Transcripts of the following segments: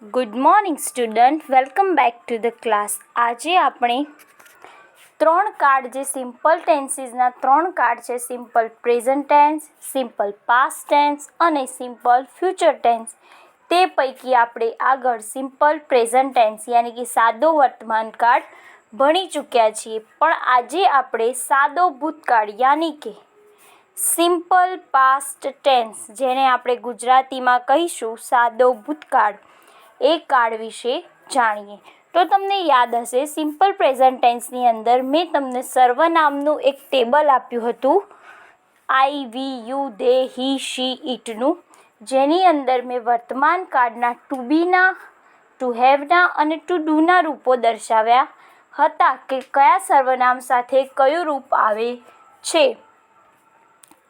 Good morning student, welcome back to the class. આજે આપણે 3 card જે સિમ્પલ ટેન્સીસના 3 કાર્ડ છે, simple present tense, simple past tense અને સિમ્પલ ફ્યુચર ટેન્સ. તે પૈકી આપણે આગળ સિમ્પલ પ્રેઝન્ટ ટેન્સ યાની કે સાદો વર્તમાન કાળ ભણી ચૂક્યા છીએ. પણ આજે આપણે સાદો ભૂતકાળ યાની કે સિમ્પલ પાસ્ટ ટેન્સ, જેને આપણે ગુજરાતીમાં કહીશું સાદો ભૂતકાળ, એ કાળ વિશે જાણીએ. તો તમને યાદ હશે, સિમ્પલ પ્રેઝન્ટ ટેન્સની અંદર મેં તમને સર્વનામનું એક ટેબલ આપ્યું હતું, આઈ, વી, યુ, ધે, હી, શી, ઇટનું, જેની અંદર મેં વર્તમાન કાળના ટુ બીના, ટુ હેવના અને ટુ ડુના રૂપો દર્શાવ્યા હતા કે કયા સર્વનામ સાથે કયું રૂપ આવે છે.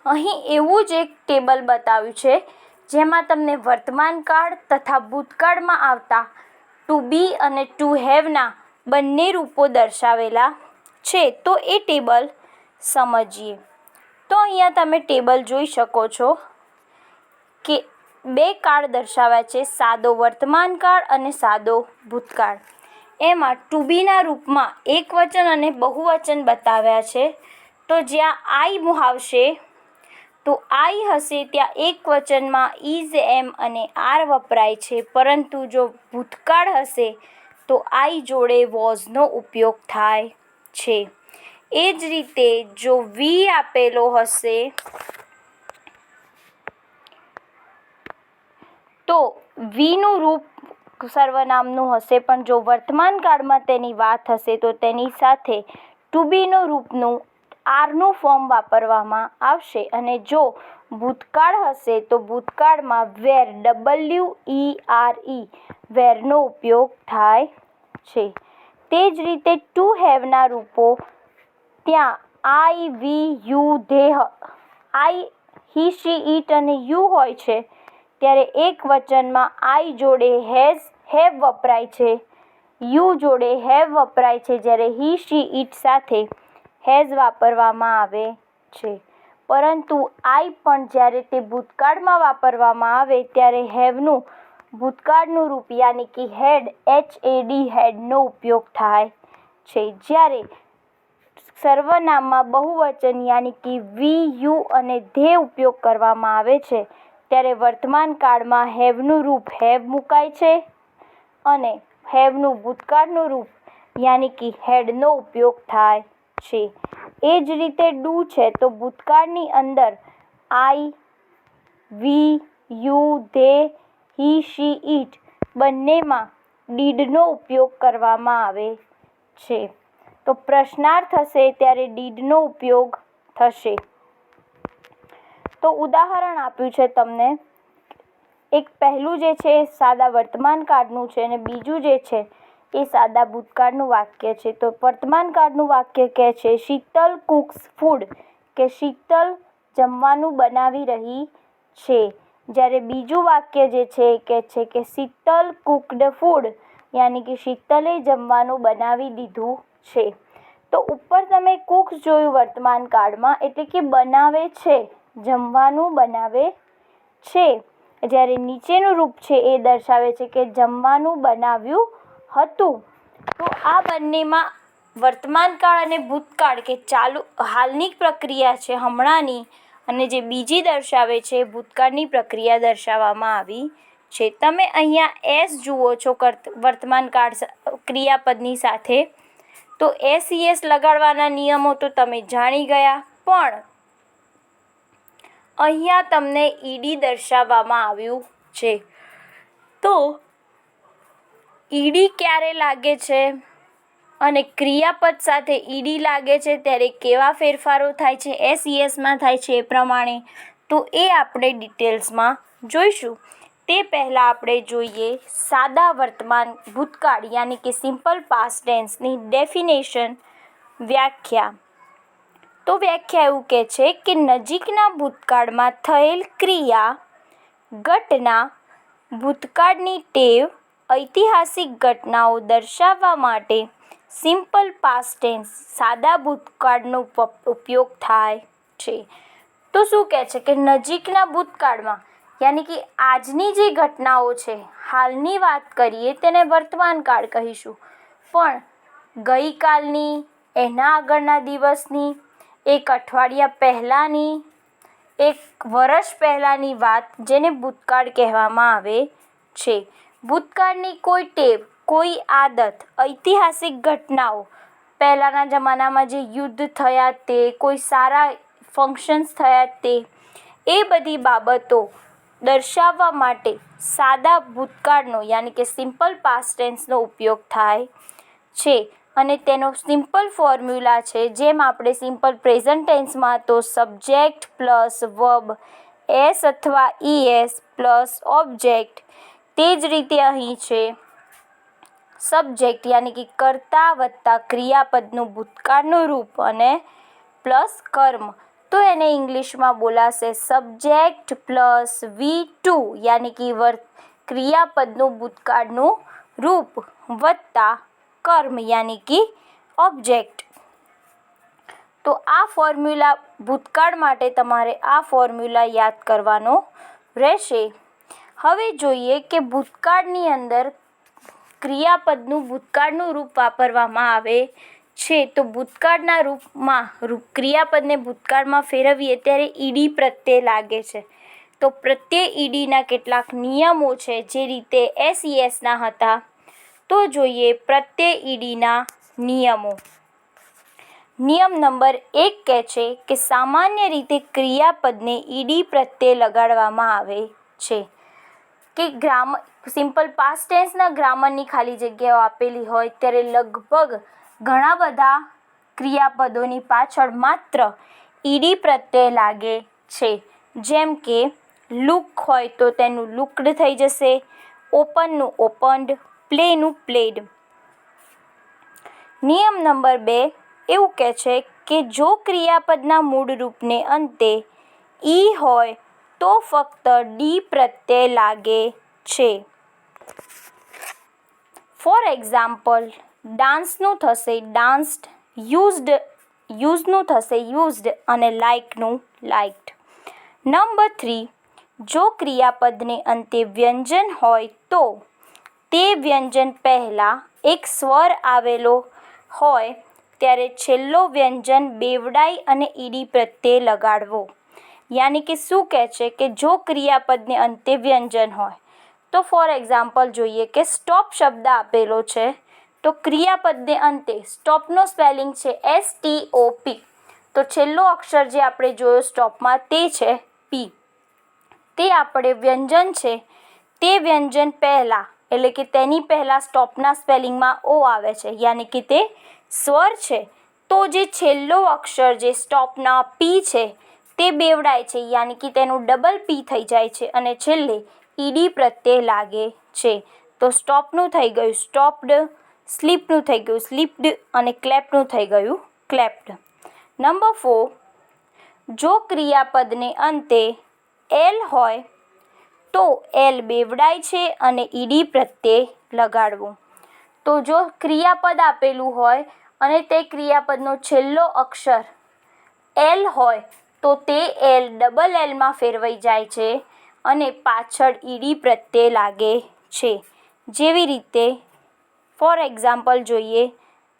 અહીં એવું જ એક ટેબલ બતાવ્યું છે જેમાં તમને વર્તમાન કાળ તથા ભૂતકાળમાં આવતા ટુ બી અને ટુ હેવના બંને રૂપો દર્શાવેલા છે. તો એ ટેબલ સમજીએ. તો અહીંયા તમે ટેબલ જોઈ શકો છો કે 2 કાળ દર્શાવ્યા છે, સાદો વર્તમાન કાળ અને સાદો ભૂતકાળ. એમાં ટુ બીના રૂપમાં એકવચન અને બહુવચન બતાવ્યા છે. તો જ્યાં આઈ આવશે, તો આઈ હશે ત્યાં એક વચનમાં ઇઝ, એમ અને આર વપરાય છે. પરંતુ જો ભૂતકાળ હશે તો આઈ જોડે વોઝનો ઉપયોગ થાય છે. એ જ રીતે જો વી આપેલો હશે તો વીનું રૂપ સર્વનામનું હશે, પણ જો વર્તમાન કાળમાં તેની વાત હશે તો તેની સાથે ટુ બીનું રૂપનું આરનું ફોર્મ વાપરવામાં આવશે. અને જો ભૂતકાળ હશે તો ભૂતકાળમાં વેર, WERE, વેરનો ઉપયોગ થાય છે. તે જ રીતે ટુ હેવના રૂપો, ત્યાં I, we, you, they, I, he, she, it અને યુ હોય છે, ત્યારે એક વચનમાં આઈ જોડે હેવ વપરાય છે, યુ જોડે હેવ વપરાય છે, જ્યારે હી, શી, ઇટ સાથે હેઝ વાપરવામાં આવે છે. પરંતુ આઈ પણ જ્યારે તે ભૂતકાળમાં વાપરવામાં આવે ત્યારે હેવનું ભૂતકાળનું રૂપ યાની કે હેડ, HAD, હેડનો ઉપયોગ થાય છે. જ્યારે સર્વનામમાં બહુવચન યાની કે વી, યુ અને ધે ઉપયોગ કરવામાં આવે છે, ત્યારે વર્તમાન કાળમાં હેવનું રૂપ હેવ મુકાય છે અને હેવનું ભૂતકાળનું રૂપ યાની કે હેડનો ઉપયોગ થાય છે. એ જ રીતે ડુ છે, તો ભૂતકાળની અંદર I, we, you, they, he, she, it બંનેમાં ડીડનો ઉપયોગ કરવામાં આવે છે. તો પ્રશ્નાર્થ હશે ત્યારે ડીડનો ઉપયોગ થશે. તો ઉદાહરણ આપ્યું છે તમને. એક પહેલું જે છે સાદા વર્તમાન કાળનું છે અને બીજું જે છે એ સાદા ભૂતકાળનું વાક્ય છે. તો વર્તમાન કાળનું વાક્ય કહે છે, શીતલ કુક્સ ફૂડ, કે શીતલ જમવાનું બનાવી રહી છે. જ્યારે બીજું વાક્ય જે છે એ કહે છે કે શીતલ કુકડ ફૂડ, યાની કે શીતલે જમવાનું બનાવી દીધું છે. તો ઉપર તમે કુક્સ જોયું વર્તમાન કાળમાં, એટલે કે બનાવે છે, જમવાનું બનાવે છે. જ્યારે નીચેનું રૂપ છે એ દર્શાવે છે કે જમવાનું બનાવ્યું હતું. તો આ બંનેમાં વર્તમાન કાળ અને ભૂતકાળ કે ચાલુ હાલની પ્રક્રિયા છે, હમણાંની, અને જે બીજી દર્શાવે છે ભૂતકાળની પ્રક્રિયા દર્શાવવામાં આવી છે. તમે અહીંયા એસ જુઓ છો વર્તમાન કાળ ક્રિયાપદની સાથે. તો SES લગાડવાના નિયમો તો તમે જાણી ગયા, પણ અહીંયા તમને ઈડી દર્શાવવામાં આવ્યું છે. તો ઈડી ક્યારે લાગે છે અને ક્રિયાપદ સાથે ઈડી લાગે છે ત્યારે કેવા ફેરફારો થાય છે, SESમાં થાય છે એ પ્રમાણે, તો એ આપણે ડિટેલ્સમાં જોઈશું. તે પહેલાં આપણે જોઈએ સાદા વર્તમાન ભૂતકાળ યાની કે સિમ્પલ પાસ્ટ ટેન્સની ડેફિનેશન, વ્યાખ્યા. તો વ્યાખ્યા એવું કહે છે કે નજીકના ભૂતકાળમાં થયેલ ક્રિયા, ઘટના, ભૂતકાળની ટેવ, ઐતિહાસિક ઘટનાઓ દર્શાવવા માટે સિમ્પલ પાસ્ટ ટેન્સ સાદા ભૂતકાળનો ઉપયોગ થાય છે. તો શું કહે છે કે નજીકના ભૂતકાળમાં યાની કે આજની જે ઘટનાઓ છે, હાલની વાત કરીએ તેને વર્તમાન કાળ કહીશું. પણ ગઈકાલની, એના આગળના દિવસની, એક અઠવાડિયા પહેલાંની, એક વર્ષ પહેલાંની વાત જેને ભૂતકાળ કહેવામાં આવે છે. ભૂતકાળની કોઈ ટેવ, કોઈ આદત, ઐતિહાસિક ઘટનાઓ, પહેલાંના જમાનામાં જે યુદ્ધ થયા તે, કોઈ સારા ફંક્શન્સ થયા તે, એ બધી બાબતો દર્શાવવા માટે સાદા ભૂતકાળનો યાની કે સિમ્પલ પાસ્ટ ટેન્સનો ઉપયોગ થાય છે. અને તેનો સિમ્પલ ફોર્મ્યુલા છે, જેમ આપણે સિમ્પલ પ્રેઝન્ટ ટેન્સમાં તો સબ્જેક્ટ પ્લસ વર્બ, એસ અથવા ઈએસ પ્લસ ઓબ્જેક્ટ, તે જ રીતે અહીં છે સબ્જેક્ટ યાની કે કર્તા વત્તા ક્રિયાપદનું ભૂતકાળનું રૂપ અને પ્લસ કર્મ, તો એને ઇંગ્લિશમાં બોલાશે સબ્જેક્ટ પ્લસ V2 યાની કે ક્રિયાપદનું ભૂતકાળનું રૂપ વત્તા કર્મ યાની કે ઓબ્જેક્ટ. તો આ ફોર્મ્યુલા ભૂતકાળ માટે તમારે આ ફોર્મ્યુલા યાદ કરવાનો રહેશે. હવે જોઈએ કે ભૂતકાળની અંદર ક્રિયાપદનું ભૂતકાળનું રૂપ વાપરવામાં આવે છે. તો ભૂતકાળના રૂપમાં ક્રિયાપદને ભૂતકાળમાં ફેરવીએ ત્યારે ઈડી પ્રત્યય લાગે છે. તો પ્રત્યય ઈડીના કેટલાક નિયમો છે, જે રીતે SESના હતા. તો જોઈએ પ્રત્યય ઈડીના નિયમો. નિયમ નંબર 1 કહે છે કે સામાન્ય રીતે ક્રિયાપદને ઈડી પ્રત્યય લગાડવામાં આવે છે. કે સિમ્પલ પાસ્ટ ટેન્સના ગ્રામરની ખાલી જગ્યાઓ આપેલી હોય ત્યારે લગભગ ઘણા બધા ક્રિયાપદોની પાછળ માત્ર ઈડી પ્રત્યય લાગે છે. જેમ કે લુક હોય તો તેનું લુકડ થઈ જશે, ઓપનનું ઓપન્ડ, પ્લેનું પ્લેડ. નિયમ નંબર 2 એવું કહે છે કે જો ક્રિયાપદના મૂળ રૂપને અંતે ઈ હોય તો ફક્ત ડી પ્રત્યય લાગે છે. ફોર એક્ઝામ્પલ, ડાન્સનું થશે ડાન્સ્ડ, યુઝનું થશે યુઝડ અને લાઇકનું લાઇક્ડ. નંબર 3, જો ક્રિયાપદને અંતે વ્યંજન હોય તો તે વ્યંજન પહેલાં એક સ્વર આવેલો હોય ત્યારે છેલ્લો વ્યંજન બેવડાઈ અને ઈડી પ્રત્યય લગાડવો. યાની કે શું કહે છે કે જો ક્રિયાપદને અંતે વ્યંજન હોય તો ફોર એક્ઝામ્પલ જોઈએ કે સ્ટોપ શબ્દ આપેલો છે, તો ક્રિયાપદને અંતે સ્ટોપનો સ્પેલિંગ છે STOP. તો છેલ્લો અક્ષર જે આપણે જોયો સ્ટોપમાં તે છે P. તે આપણે વ્યંજન છે, તે વ્યંજન પહેલાં એટલે કે તેની પહેલાં સ્ટોપના સ્પેલિંગમાં O આવે છે, યાની કે તે સ્વર છે. તો જે છેલ્લો અક્ષર જે સ્ટોપના P છે તે બેવડાય છે, યાની કે તેનું ડબલ P થઈ જાય છે અને છેલ્લે ઈડી પ્રત્યય લાગે છે. તો સ્ટોપનું થઈ ગયું સ્ટોપ્ડ, સ્લીપનું થઈ ગયું સ્લીપ્ડ અને ક્લેપનું થઈ ગયું ક્લેપ્ડ. નંબર 4, જો ક્રિયાપદને અંતે L હોય તો L બેવડાય છે અને ઈડી પ્રત્યય લગાડવું. તો જો ક્રિયાપદ આપેલું હોય અને તે ક્રિયાપદનો છેલ્લો અક્ષર L હોય તો તે L ડબલ Lમાં ફેરવાઈ જાય છે અને પાછળ ઈડી પ્રત્યય લાગે છે. જેવી રીતે ફોર એક્ઝામ્પલ જોઈએ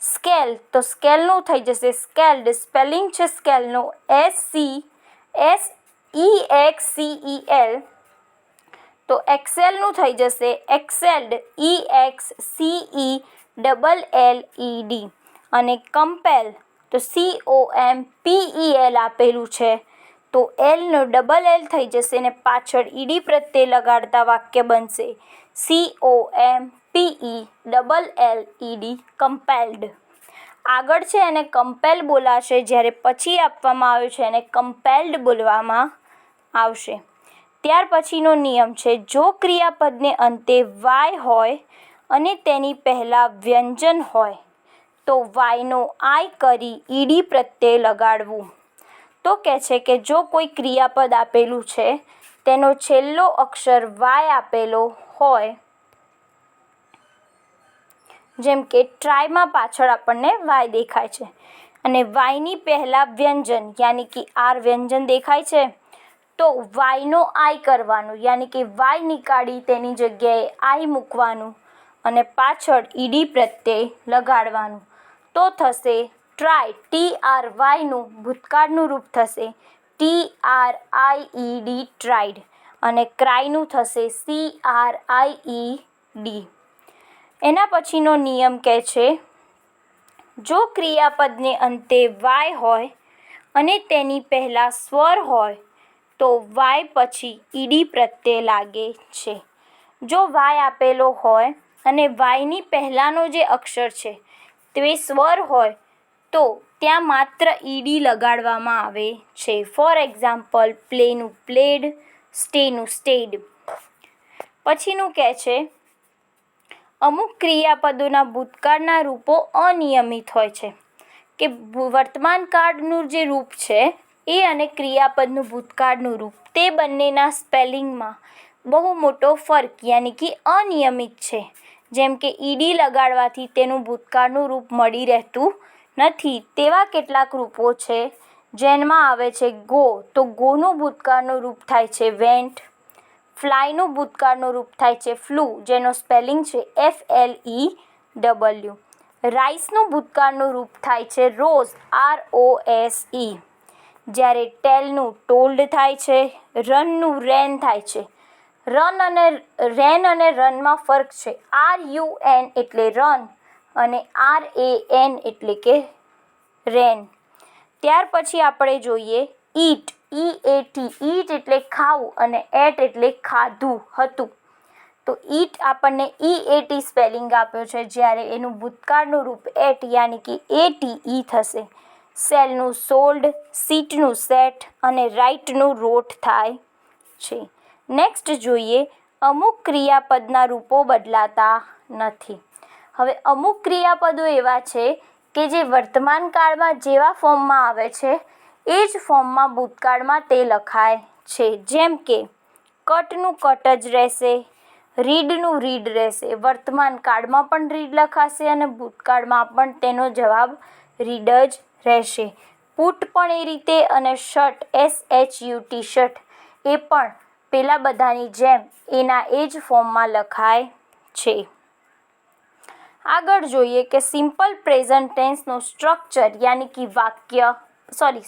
સ્કેલ, તો સ્કેલનું થઈ જશે સ્કેલ્ડ, સ્પેલિંગ છે સ્કેલનું SEXCEL. તો એક્સેલનું થઈ જશે એક્સેલ્ડ, EXCELLED. અને કમ્પેલ તો COMPEL આપેલું છે, તો Lનો ડબલ L થઈ જશે ને પાછળ ઈડી પ્રત્યય લગાડતા વાક્ય બનશે COMPELLED કમ્પેલ્ડ. આગળ છે એને કમ્પેલ બોલાશે, જ્યારે પછી આપવામાં આવ્યું છે એને કમ્પેલ્ડ બોલવામાં આવશે. ત્યાર પછીનો નિયમ છે જો ક્રિયાપદને અંતે Y હોય અને તેની પહેલાં વ્યંજન હોય તો Yનો I કરી ઈડી પ્રત્યય લગાડવું. તો કહે છે કે જો કોઈ ક્રિયાપદ આપેલું છે તેનો છેલ્લો અક્ષર Y આપેલો હોય, જેમ કે ટ્રાયમાં પાછળ આપણને Y દેખાય છે અને Yની પહેલાં વ્યંજન યાની કે R વ્યંજન દેખાય છે, તો વાયનો આઈ કરવાનું, યાની કે વાય નીકાળી તેની જગ્યાએ આઈ મૂકવાનું અને પાછળ ઈડી પ્રત્યય લગાડવાનું. તો થશે ટ્રાય. TRYનું ભૂતકાળનું રૂપ થશે TRIED ટ્રાઇડ અને ક્રાયનું થશે CRIED. એના પછીનો નિયમ કહે છે, જો ક્રિયાપદને અંતે વાય હોય અને તેની પહેલાં સ્વર હોય તો વાય પછી ઈડી પ્રત્યય લાગે છે. જો વાય આપેલો હોય અને વાયની પહેલાંનો જે અક્ષર છે તે સ્વર હોય તો ત્યાં માત્ર ઈડી લગાડવામાં આવે છે. ફોર એક્ઝામ્પલ, પ્લેનું પ્લેડ, સ્ટેનું સ્ટેડ. પછીનું કહે છે, અમુક ક્રિયાપદોના ભૂતકાળના રૂપો અનિયમિત હોય છે. કે વર્તમાન કાળનું જે રૂપ છે એ અને ક્રિયાપદનું ભૂતકાળનું રૂપ તે બંનેના સ્પેલિંગમાં બહુ મોટો ફરક યાની કે અનિયમિત છે. જેમ કે ઈડી લગાડવાથી તેનું ભૂતકાળનું રૂપ મળી રહેતું નથી. તેવા કેટલાક રૂપો છે જેમાં આવે છે ગો, તો ગોનું ભૂતકાળનું રૂપ થાય છે વેન્ટ. ફ્લાયનું ભૂતકાળનું રૂપ થાય છે ફ્લૂ, જેનો સ્પેલિંગ છે FLEW. રાઈસનું ભૂતકાળનું રૂપ થાય છે રોઝ, ROSE. જ્યારે ટેલનું ટોલ્ડ થાય છે. રનનું રેન થાય છે. રેન અને રનમાં ફરક છે. RUN એટલે રન અને RAN એટલે કે રેન. ત્યાર પછી આપણે જોઈએ ઈટ, EAT. ઈટ એટલે ખાવું અને એટ એટલે ખાધું હતું. તો ઈટ આપણને EAT સ્પેલિંગ આપ્યો છે, જ્યારે એનું ભૂતકાળનું રૂપ એટ યાની કે ATE થશે. સેલનું સોલ્ડ, સીટનું સેટ અને રાઇટનું રોટ થાય છે. નેક્સ્ટ જોઈએ, અમુક ક્રિયાપદના રૂપો બદલાતા નથી. હવે અમુક ક્રિયાપદો એવા છે કે જે વર્તમાન કાળમાં જેવા ફોર્મમાં આવે છે એ જ ફોર્મમાં ભૂતકાળમાં તે લખાય છે. જેમ કે કટનું કટ જ રહેશે, રીડનું રીડ રહેશે. વર્તમાન કાળમાં પણ રીડ લખાશે અને ભૂતકાળમાં પણ તેનો જવાબ રીડ જ રહેશે. પુટ પણ એ રીતે અને શર્ટ, SHUT શર્ટ એ પણ પેલા બધાની જેમ એના એ જ ફોર્મમાં લખાય છે. આગળ જોઈએ કે સિમ્પલ પ્રેઝન્ટ ટેન્સનું સ્ટ્રક્ચર યાની કે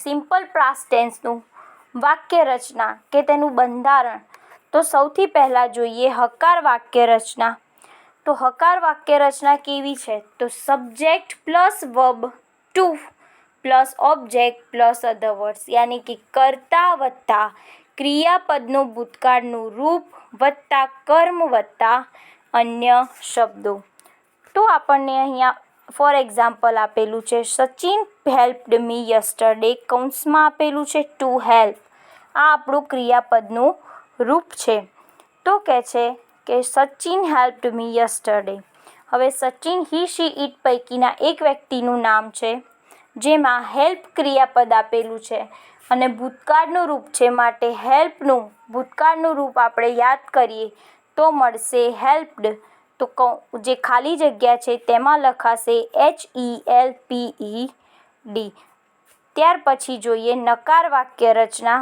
સિમ્પલ પાસ્ટ ટેન્સનું વાક્ય રચના કે તેનું બંધારણ. તો સૌથી પહેલાં જોઈએ હકાર વાક્ય રચના. તો હકાર વાક્ય રચના કેવી છે? તો subject plus verb two plus object plus other words, યાની કે કર્તા વત્તા ક્રિયાપદનું ભૂતકાળનું રૂપ વત્તા કર્મ વત્તા અન્ય શબ્દો. તો આપણને અહીંયા ફોર એક્ઝામ્પલ આપેલું છે, સચિન હેલ્પ્ડ મી યસ્ટરડે, કૌંસમાં આપેલું છે ટુ હેલ્પ. આ આપણું ક્રિયાપદનું રૂપ છે. તો કહે છે કે સચિન હેલ્પ્ડ મી યસ્ટરડે. હવે સચિન, હી, શી, ઇટ પૈકીના એક વ્યક્તિનું નામ છે જેમાં હેલ્પ ક્રિયાપદ આપેલું છે અને ભૂતકાળનું રૂપ છે, માટે હેલ્પનું ભૂતકાળનું રૂપ આપણે યાદ કરીએ તો મળશે હેલ્પ્ડ. તો જે ખાલી જગ્યા છે તેમાં લખાશે HELPED. ત્યાર પછી જોઈએ નકાર વાક્ય રચના.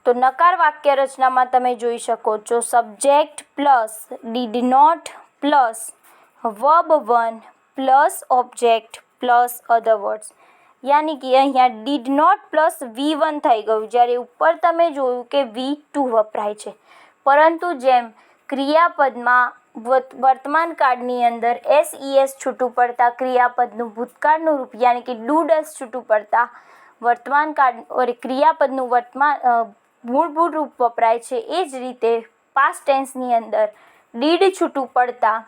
તો નકાર વાક્ય રચનામાં તમે જોઈ શકો છો subject plus did not plus verb 1 plus object plus other words. યાની કે અહીંયા ડીડ નોટ પ્લસ V1 થઈ ગયું, જ્યારે ઉપર તમે જોયું કે V2 વપરાય છે. પરંતુ જેમ ક્રિયાપદમાં વર્તમાન કાળની અંદર SES છૂટું પડતા ક્રિયાપદનું ભૂતકાળનું રૂપ યાની કે ડુ ડસ છૂટું પડતા વર્તમાન કાળ ક્રિયાપદનું મૂળભૂત રૂપ વપરાય છે, એ જ રીતે પાસ્ટ ટેન્સની અંદર ડીડ છૂટું પડતા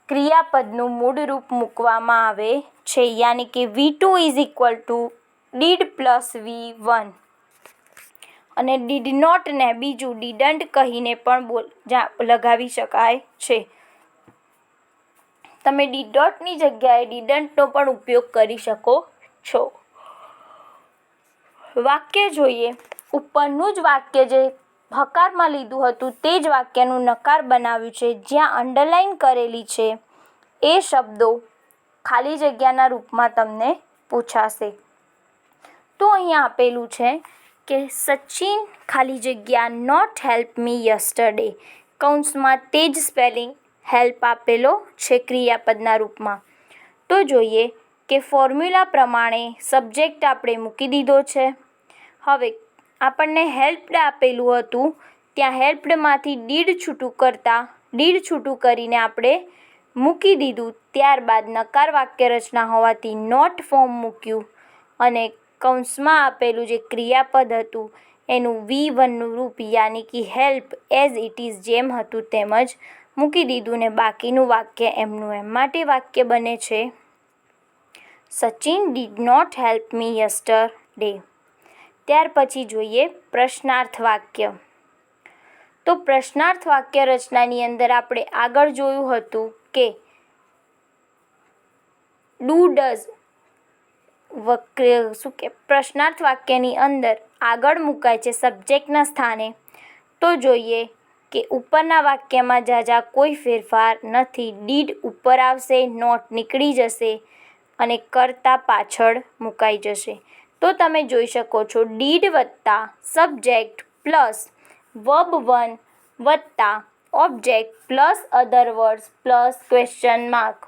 ક્રિયાપદનું મૂળ રૂપ મૂકવામાં આવે છે, યાની કે V2 is equal to did plus V1. અને ડીડ નોટને બીજું ડીડન્ટ કહીને પણ લગાવી શકાય છે. તમે ડીડ નોટની જગ્યાએ ડીડન્ટનો પણ ઉપયોગ કરી શકો છો. વાક્ય જોઈએ. ઉપરનું જ વાક્ય જે હકારમાં લીધું હતું તે જ વાક્યનું નકાર બનાવ્યું છે. જ્યાં અંડરલાઈન કરેલી છે એ શબ્દો ખાલી જગ્યાના રૂપમાં તમને પૂછાશે. તો અહીંયા આપેલું છે કે સચિન ખાલી જગ્યા નોટ હેલ્પ મી યસ્ટરડે, કૌંસમાં તે જ સ્પેલિંગ હેલ્પ આપેલો છે ક્રિયાપદના રૂપમાં. તો જોઈએ કે ફોર્મ્યુલા પ્રમાણે સબ્જેક્ટ આપણે મૂકી દીધો છે. હવે આપણને હેલ્પ્ડ આપેલું હતું, ત્યાં હેલ્પ્ડમાંથી ડીડ છૂટું કરીને આપણે મૂકી દીધું. ત્યારબાદ નકાર વાક્ય રચના હોવાથી નોટ ફોર્મ મૂક્યું અને કૌંસમાં આપેલું જે ક્રિયાપદ હતું એનું V1નું રૂપ યાની કે હેલ્પ એઝ ઇટ ઇઝ જેમ હતું તેમ જ મૂકી દીધું ને બાકીનું વાક્ય એમનું એમ. માટે વાક્ય બને છે Sachin did not help me yesterday. ત્યાર પછી જોઈએ પ્રશ્નાર્થ વાક્ય. તો પ્રશ્નાર્થ વાક્ય રચનાની અંદર આપણે આગળ જોયું હતું કે પ્રશ્નાર્થ વાક્યની અંદર આગળ મુકાય છે સબ્જેક્ટના સ્થાને. તો જોઈએ કે ઉપરના વાક્યમાં ઝાઝા કોઈ ફેરફાર નથી. ડીડ ઉપર આવશે, નોટ નીકળી જશે અને કર્તા પાછળ મુકાઈ જશે. તો તમે જોઈ શકો છો ડીડ વત્તા સબ્જેક્ટ પ્લસ વર્બ 1 વત્તા object plus other words plus question mark.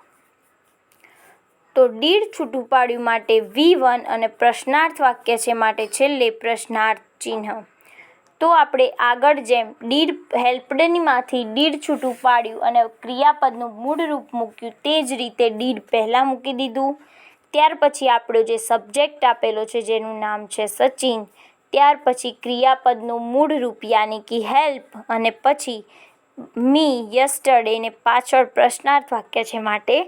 તો ડીડ છૂટું પાડ્યું માટે V1 અને પ્રશ્નાર્થ વાક્ય છે માટે છેલ્લે પ્રશ્નાર્થ ચિહ્ન. તો આપણે આગળ જેમ હેલ્પ્ડનીમાંથી ડીડ છૂટું પાડ્યું અને ક્રિયાપદનું મૂળ રૂપ મૂક્યું તે જ રીતે ડીડ પહેલાં મૂકી દીધું. ત્યાર પછી આપણો જે સબ્જેક્ટ આપેલો છે જેનું નામ છે સચિન, ત્યાર પછી ક્રિયાપદનું મૂળ રૂપ યાની કે હેલ્પ અને પછી મી યસ્ટરડે ને પાછળ પ્રશ્નાર્થ વાક્ય છે માટે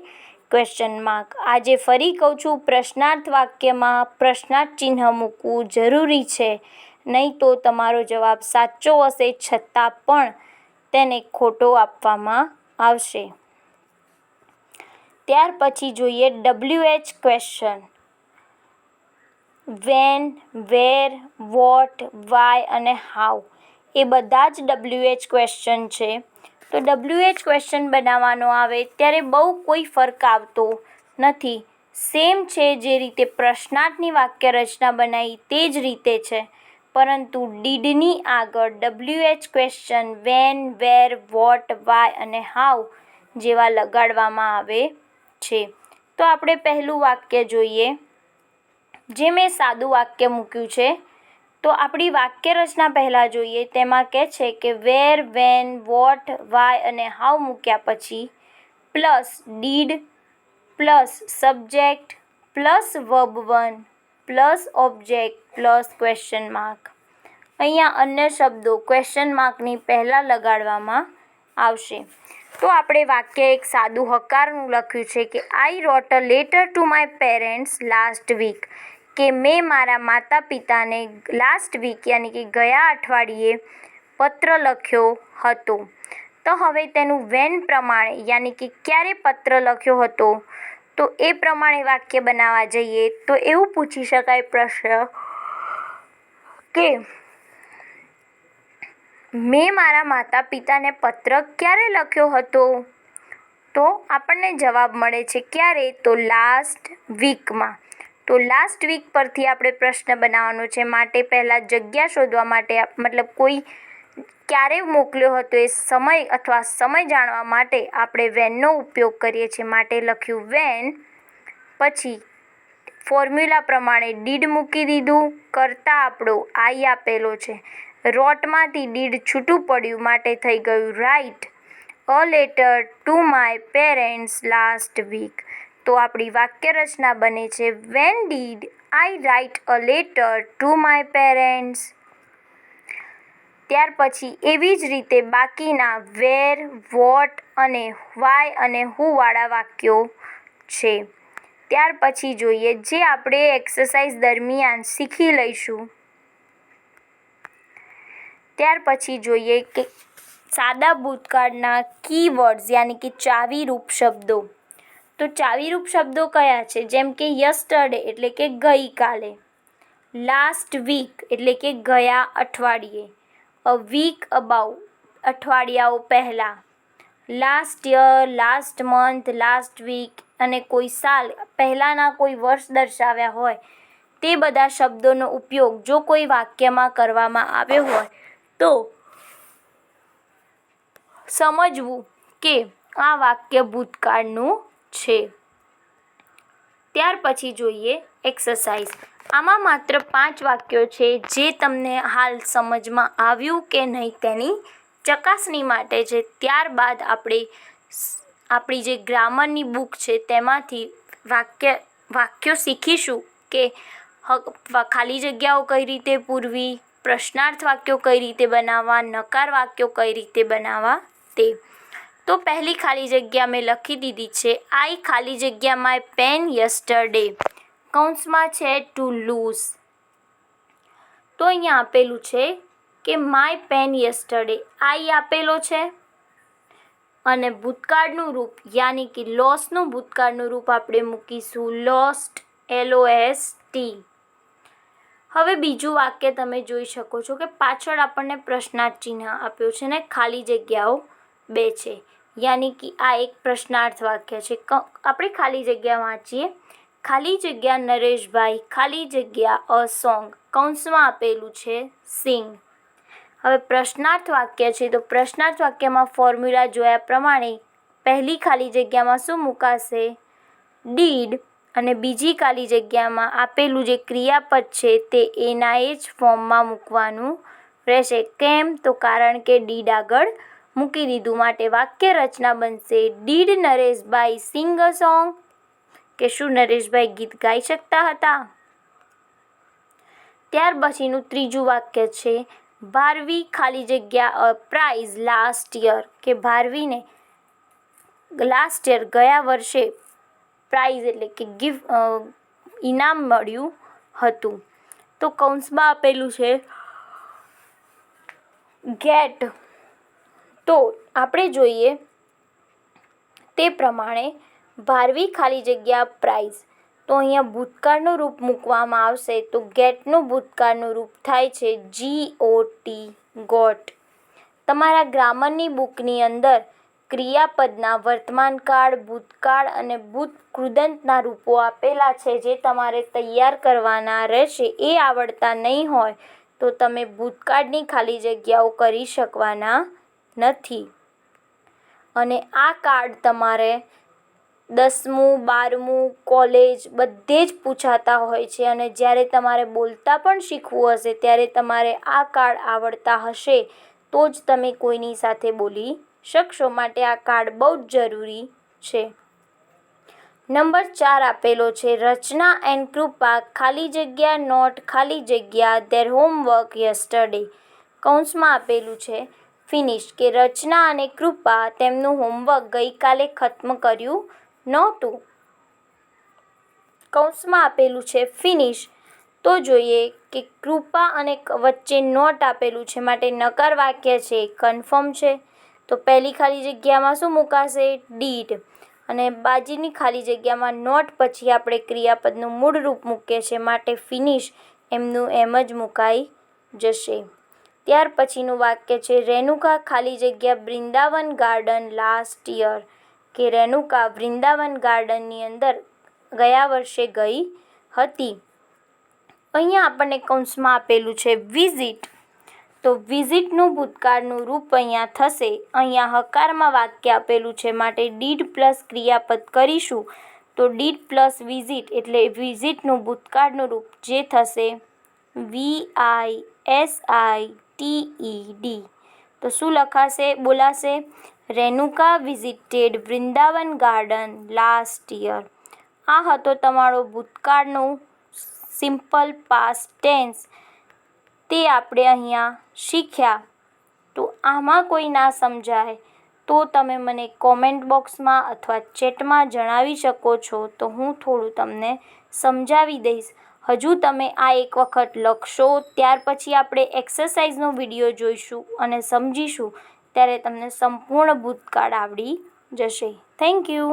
ક્વેશ્ચન માર્ક. આજે ફરી કહું છું, પ્રશ્નાર્થ વાક્યમાં પ્રશ્નાર્થ ચિહ્ન મૂકવું જરૂરી છે, નહીં તો તમારો જવાબ સાચો હશે છતાં પણ તેને ખોટો આપવામાં આવશે. ત્યાર પછી જોઈએ WH ક્વેશ્ચન. વેન, વેર, વોટ, વાય અને હાઉ એ બધા જ WH ક્વેશ્ચન છે. તો WH ક્વેશ્ચન બનાવવાનો આવે ત્યારે બહુ કોઈ ફરક આવતો નથી. સેમ છે જે રીતે પ્રશ્નાર્થની વાક્ય રચના બનાવી તે જ રીતે છે, પરંતુ ડીડની આગળ WH ક્વેશ્ચન વેન, વેર, વોટ, વાય અને હાઉ જેવા લગાડવામાં આવે છે. તો આપણે પહેલું વાક્ય જોઈએ, જે મેં સાદું વાક્ય મૂક્યું છે. તો આપણી વાક્ય રચના પહેલાં જોઈએ. તેમાં કહે છે કે વેર, વેન, વોટ, વાય અને હાઉ મૂક્યા પછી plus did plus subject plus verb 1 plus object plus question mark. અહીંયા અન્ય શબ્દો ક્વેશ્ચન માર્કની પહેલાં લગાડવામાં આવશે. તો આપણે વાક્ય એક સાદું હકારનું લખ્યું છે કે I wrote a letter to my parents last week, કે મેં મારા માતા પિતાને લાસ્ટ વીક યાની કે ગયા અઠવાડિયે પત્ર લખ્યો હતો. તો હવે તેનું વેન પ્રમાણે યાની કે ક્યારે પત્ર લખ્યો હતો તો એ પ્રમાણે વાક્ય બનાવવા જઈએ તો એવું પૂછી શકાય પ્રશ્ન કે મેં મારા માતા પિતાને પત્ર ક્યારે લખ્યો હતો? તો આપણને જવાબ મળે છે ક્યારે? તો લાસ્ટ વીકમાં. તો લાસ્ટ વીક પરથી આપણે પ્રશ્ન બનાવવાનો છે, માટે પહેલાં જગ્યા શોધવા માટે મતલબ કોઈ ક્યારે મોકલ્યો હતો એ સમય અથવા સમય જાણવા માટે આપણે વેનનો ઉપયોગ કરીએ છીએ. માટે લખ્યું વેન, પછી ફોર્મ્યુલા પ્રમાણે ડીડ મૂકી દીધું, કરતા આપણો આઈ આપેલો છે. રોટમાંથી ડીડ છૂટું પડ્યું માટે થઈ ગયું write a letter to my parents last week. તો આપણી વાક્ય રચના બને છે when did I write a letter to my parents. ત્યાર પછી એવી જ રીતે બાકીના વેર, વોટ અને વાય અને હુ વાળા વાક્યો છે. ત્યાર પછી જોઈએ જે આપણે એક્સરસાઇઝ દરમિયાન શીખી લઈશું. ત્યાર પછી જોઈએ કે સાદા ભૂતકાળના કીવર્ડ્સ યાની કે ચાવીરૂપ શબ્દો. તો ચાવીરૂપ શબ્દો કયા છે? જેમ કે યસ્ટરડે એટલે કે ગઈકાલે, લાસ્ટ વીક એટલે કે ગયા અઠવાડિયે, અ વીક અબાઉ અઠવાડિયાઓ પહેલાં, last year, last month, last week અને કોઈ સાલ પહેલાંના કોઈ વર્ષ દર્શાવ્યા હોય તે બધા શબ્દોનો ઉપયોગ જો કોઈ વાક્યમાં કરવામાં આવ્યો હોય તો સમજવું કે આ વાક્ય ભૂતકાળનું છે. ત્યાર પછી જોઈએ એક્સરસાઇઝ. આમાં માત્ર 5 વાક્યો છે જે તમને હાલ સમજમાં આવ્યું કે નહીં તેની ચકાસણી માટે છે. ત્યારબાદ આપણે આપણી જે ગ્રામરની બુક છે તેમાંથી વાક્યો શીખીશું કે ખાલી જગ્યાઓ કઈ રીતે પૂરવી, પ્રશ્નાર્થ વાક્યો કઈ રીતે બનાવવા, નકાર વાક્યો કઈ રીતે બનાવવા તે. તો પહેલી ખાલી જગ્યા મેં લખી દીધી છે, આઈ ખાલી જગ્યા માય પેન યસ્ટરડે, કૌંસમાં છે ટુ લૂઝ. તો અહીંયા આપેલું છે કે માય પેન યસ્ટરડે, આઈ આપેલો છે અને ભૂતકાળનું રૂપ યાની કે લોસનું ભૂતકાળનું રૂપ આપણે મૂકીશું લોસ્ટ, LOST. હવે બીજું વાક્ય તમે જોઈ શકો છો કે પાછળ આપણને પ્રશ્નાર્થ ચિહ્ન આપ્યું છે ને ખાલી જગ્યાઓ 2 છે, યાની કે આ એક પ્રશ્નાર્થ વાક્ય છે. આપણે ખાલી જગ્યા વાંચીએ. ખાલી જગ્યા નરેશભાઈ ખાલી જગ્યા અ સોંગ, કૌંસમાં આપેલું છે સિંગ. હવે પ્રશ્નાર્થ વાક્ય છે તો પ્રશ્નાર્થ વાક્યમાં ફોર્મ્યુલા જોયા પ્રમાણે પહેલી ખાલી જગ્યામાં શું મુકાશે? ડીડ. અને બીજી ખાલી જગ્યામાં આપેલું જે ક્રિયાપદ છે તે એના એ જ ફોર્મમાં મૂકવાનું રહેશે. કેમ? તો કારણ કે ડીડ આગળ મૂકી દીધું. માટે વાક્ય રચના બનશે did Nareshbhai sing a song, કે શું નરેશભાઈ ગીત ગાઈ શકતા હતા? ત્યાર પછીનું ત્રીજું વાક્ય છે ભારવી ખાલી જગ્યા અ પ્રાઇઝ લાસ્ટ યર, કે ભારવીને લાસ્ટ યર ગયા વર્ષે પ્રાઇઝ એટલે કે ઇનામ મળ્યું હતું. તો કૌંસમાં આપેલું છે ગેટ. તો આપણે જોઈએ તે પ્રમાણે ભારવી ખાલી જગ્યા પ્રાઇઝ, તો અહીંયા ભૂતકાળનું રૂપ મૂકવામાં આવશે તો ગેટનું ભૂતકાળનું રૂપ થાય છે GOT, ગોટ. તમારા ગ્રામરની બુકની અંદર ક્રિયાપદના વર્તમાનકાળ, ભૂતકાળ અને ભૂત કૃદંતના રૂપો આપેલા છે જે તમારે તૈયાર કરવાના રહેશે. એ આવડતા નહીં હોય તો તમે ભૂતકાળની ખાલી જગ્યાઓ કરી શકવાના નથી. અને આ કાર્ડ તમારે 10મું, 12મું, કોલેજ બધે જ પૂછાતા હોય છે અને જ્યારે તમારે બોલતા પણ શીખવું હશે ત્યારે તમારે આ કાર્ડ આવડતા હશે તો જ તમે કોઈની સાથે બોલી શકશો. માટે આ કાર્ડ બહુ જ જરૂરી છે. નંબર 4 આપેલો છે રચના એન્ડ કૃપા ખાલી જગ્યા નોટ ખાલી જગ્યા ધેર હોમવર્ક યસ્ટરડે, કૌંસમાં આપેલું છે ફિનિશ, કે રચના અને કૃપા તેમનું હોમવર્ક ગઈકાલે ખત્મ કર્યું નહોતું. કૌંસમાં આપેલું છે ફિનિશ. તો જોઈએ કે કૃપા અને વચ્ચે નોટ આપેલું છે માટે નકાર વાક્ય છે, કન્ફર્મ છે. તો પહેલી ખાલી જગ્યામાં શું મુકાશે? ડીડ. અને બાજુની ખાલી જગ્યામાં નોટ પછી આપણે ક્રિયાપદનું મૂળ રૂપ મૂકીએ છીએ માટે ફિનિશ એમનું એમ જ મુકાઈ જશે. ત્યાર પછીનું વાક્ય છે રેણુકા ખાલી જગ્યા વૃંદાવન ગાર્ડન લાસ્ટ યર, કે રેણુકા વૃંદાવન ગાર્ડનની અંદર ગયા વર્ષે ગઈ હતી. અહીંયા આપણને કૌંસમાં આપેલું છે વિઝિટ. તો વિઝિટનું ભૂતકાળનું રૂપ અહીંયા થશે. અહીંયા હકારમાં વાક્ય આપેલું છે માટે ડીડ પ્લસ ક્રિયાપદ કરીશું તો ડીડ પ્લસ વિઝિટ એટલે વિઝિટનું ભૂતકાળનું રૂપ જે થશે VISITED. તો શું લખાશે બોલાશે? Renuka visited Vrindavan garden last year. આ હતો તમારો ભૂતકાળનું સિમ્પલ પાસ્ટ ટેન્સ. તે આપણે અહીંયા શીખ્યા. તો આમાં કોઈ ના સમજાય તો તમે મને કોમેન્ટ બોક્સમાં અથવા ચેટમાં જણાવી શકો છો તો હું થોડું તમને સમજાવી દઈશ. હજુ તમે આ એક વખત લખશો ત્યાર પછી આપણે એક્સરસાઇઝનો વિડીયો જોઈશું અને સમજીશું ત્યારે તમને સંપૂર્ણ ભૂતકાળ આવડી જશે. Thank you.